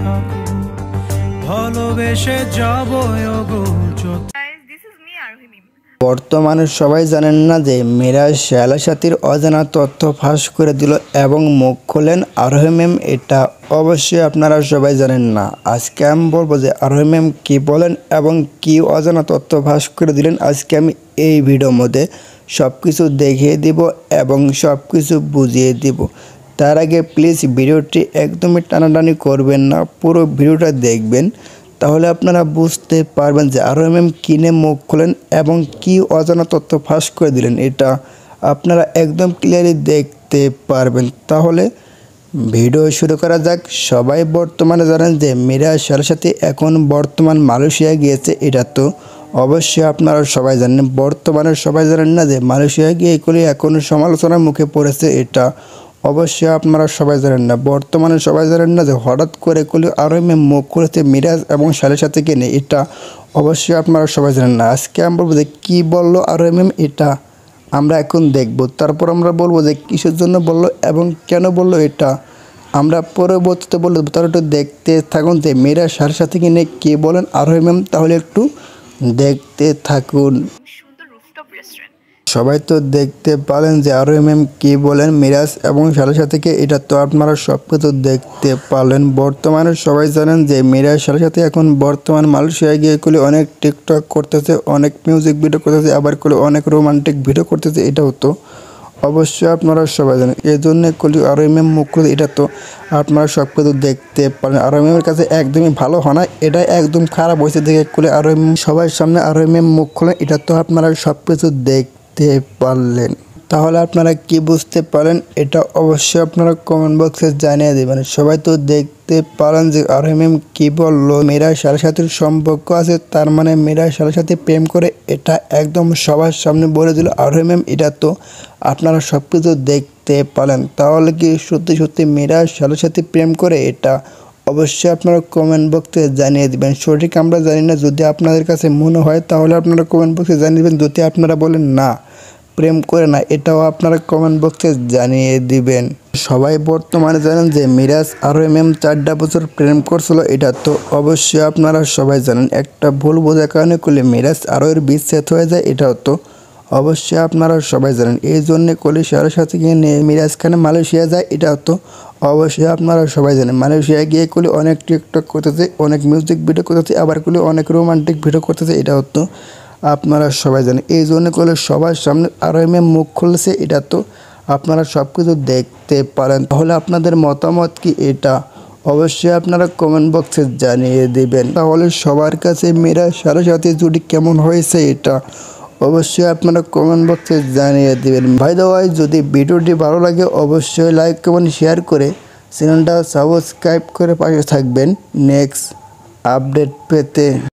থাকো ভালোবেসে যাবো গো Guys, this is me Arhim. বর্তমানে সবাই জানেন না যে মিরাজ শায়লা সাথীর অজানা তথ্য ফাঁস করে দিল এবং মুখ খোলেন আরোহী ম্যাম। এটা অবশ্যই আপনারা সবাই জানেন না। আজকে আমি বলবো যে আরোহী ম্যাম কী বলেন এবং কী অজানা তথ্য ফাঁস করে দিলেন। আজকে আমি এই ভিডিওর মধ্যে সব কিছু দেখিয়ে দিব এবং সব কিছু বুঝিয়ে দিব। তার আগে প্লিজ ভিডিওটি একদমই টানাটানি করবেন না, পুরো ভিডিওটা দেখবেন, তাহলে আপনারা বুঝতে পারবেন যে আরোহী ম্যাম কিনে মুখ খোলেন এবং কি অজানা তথ্য ফাঁস করে দিলেন। এটা আপনারা একদম ক্লিয়ারলি দেখতে পারবেন। তাহলে ভিডিও শুরু করা যাক। সবাই বর্তমানে জানেন যে মিরাজ শায়লার সাথে এখন বর্তমান মালয়েশিয়া গিয়েছে। এটা তো অবশ্যই আপনারা সবাই জানেন। বর্তমানে সবাই জানেন না যে মালয়েশিয়া গিয়ে এগুলি এখন সমালোচনার মুখে পড়েছে। এটা অবশ্যই আপনারা সবাই জানেন না। বর্তমানে সবাই জানেন না যে হঠাৎ করে আরোহী ম্যাম মুখ করেছে মিরাজ এবং শায়লার সাথে কিনে। এটা অবশ্যই আপনারা সবাই জানেন না। আজকে আমরা বলবো যে কী বললো আরোহী ম্যাম, এটা আমরা এখন দেখব। তারপর আমরা বলবো যে কিসের জন্য বললো এবং কেন বললো, এটা আমরা পরবর্তীতে বলে দেবো। তাহলে একটু দেখতে থাকুন যে মিরাজ শায়লার সাথে কিনে কী বলেন আরোহী ম্যাম। তাহলে একটু দেখতে থাকুন। সুন্দর রুফটপ রেস্টুরেন্ট। সবাই তো দেখতে পেলেন যে আরোহী ম্যাম কী বলেন মিরাজ এবং শায়লার সাথে। এটা তো আপনারা সব কিছু দেখতে পারলেন। বর্তমানে সবাই জানেন যে মিরাজ শায়লার সাথে এখন বর্তমান মালয়েশিয়ায় গিয়ে অনেক টিকটক করতেছে, অনেক মিউজিক ভিডিও করতেছে, আবার অনেক রোমান্টিক ভিডিও করতেছে। এটাও তো অবশ্যই আপনারা সবাই জানেন। এই জন্য আরোহী ম্যাম মুখ খুলে, এটা তো আপনারা সব কিছু দেখতে পারেন। আরোহী ম্যামের কাছে একদমই ভালো হয় না, এটা একদম খারাপ হয়েছে দেখে আরোহী ম্যাম সবার সামনে আরোহী ম্যাম মুখ খোলেন। এটা তো আপনারা সব কিছু দেখতে পারলেন। তাহলে আপনারা কি বুঝতে পারেন, এটা অবশ্যই আপনারা কমেন্ট বক্সে জানিয়ে দেবেন। সবাই তো দেখতে পারেন যে আরোহী ম্যাম কী বললো। মিরাজ শায়লার সাথে সম্পর্ক আছে, তার মানে মিরাজ শায়লার সাথে প্রেম করে, এটা একদম সবার সামনে বলে দিল আরোহী ম্যাম। এটা তো আপনারা সব কিছু দেখতে পারেন। তাহলে কি সত্যি সত্যি মিরাজ শায়লার সাথে প্রেম করে? এটা অবশ্যই আপনারা কমেন্ট বক্সে জানিয়ে দেবেন। সঠিক আমরা জানি না, যদি আপনাদের কাছে মনে হয় তাহলে আপনারা কমেন্ট বক্সে জানিয়ে দেবেন। যদি আপনারা বলেন না প্রেম করে না, এটাও আপনারা কমেন্ট বক্সে জানিয়ে দিবেন। সবাই বর্তমানে জানেন যে মিরাজ আরোহী ম্যাম 4টা বছর প্রেম করছিল। এটা তো অবশ্যই আপনারা সবাই জানেন। একটা ভুল বোঝার কারণে মিরাজ আরোহীর বিচ্ছেদ হয়ে যায়। এটাও তো অবশ্যই আপনারা সবাই জানেন। এই জন্যে শায়লার সাথে গিয়ে মিরাজ খানে মালয়েশিয়া যায়। এটাও তো অবশ্যই আপনারা সবাই জানেন। মালয়েশিয়ায় গিয়ে অনেক টিকটক করতেছে, অনেক মিউজিক ভিডিও করতেছে, আবার অনেক রোমান্টিক ভিডিও করতেছে। এটাও তো আপনারা সবাই জানেন। এই জন্য সবার সামনে আরোহী ম্যাম মুখ খুলেছে। এটা তো আপনারা সব কিছু দেখতে পারেন। তাহলে আপনাদের মতামত কি, এটা অবশ্যই আপনারা কমেন্ট বক্সে জানিয়ে দেবেন। তাহলে সবার কাছে মিরাজ শায়লার সাথে জুটি কেমন হয়েছে, এটা অবশ্যই আপনারা কমেন্ট বক্সে জানিয়ে দেবেন। বাই দ্য ওয়ে, যদি ভিডিওটি ভালো লাগে অবশ্যই লাইক কমেন্ট শেয়ার করে চ্যানেলটা সাবস্ক্রাইব করে পাশে থাকবেন নেক্সট আপডেট পেতে।